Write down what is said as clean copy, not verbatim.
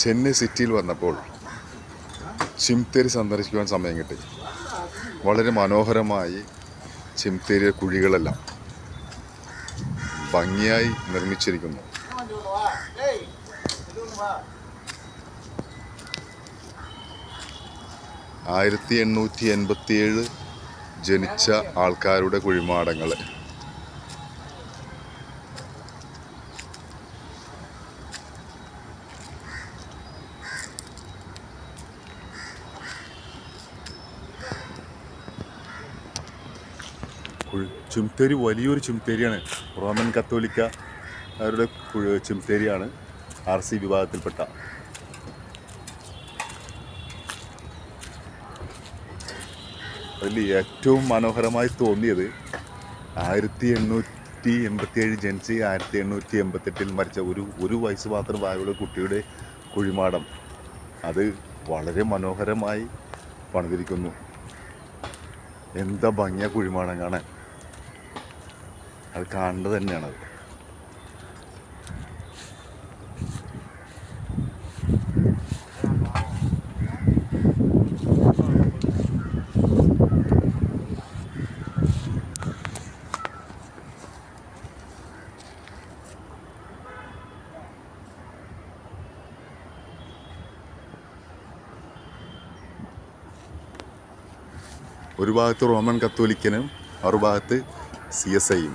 ചെന്നൈ സിറ്റിയിൽ വന്നപ്പോൾ ചിംതേരി സന്ദർശിക്കുവാൻ സമയം കിട്ടി. വളരെ മനോഹരമായി ചിംതേരിയ കുഴികളെല്ലാം ഭംഗിയായി നിർമ്മിച്ചിരിക്കുന്നു. ആയിരത്തി 1887 ജനിച്ച ആൾക്കാരുടെ കുഴിമാടങ്ങൾ. ചിംതേരി വലിയൊരു ചിംതേരിയാണ്. റോമൻ കത്തോലിക്ക അവരുടെ ചിംതേരിയാണ്. RC വിഭാഗത്തിൽപ്പെട്ട. അതിൽ ഏറ്റവും മനോഹരമായി തോന്നിയത് 1887 ജനിച്ച് 1888 മരിച്ച ഒരു വയസ്സ് മാത്രം പ്രായമുള്ള കുട്ടിയുടെ കുഴിമാടം. അത് വളരെ മനോഹരമായി പണിതിരിക്കുന്നു. എന്താ ഭംഗിയ കുഴിമാടം കാണാൻ. അത് കാണേണ്ടത് തന്നെയാണത്. ഒരു ഭാഗത്ത് റോമൻ കത്തോലിക്കനും മറുഭാഗത്ത് CSI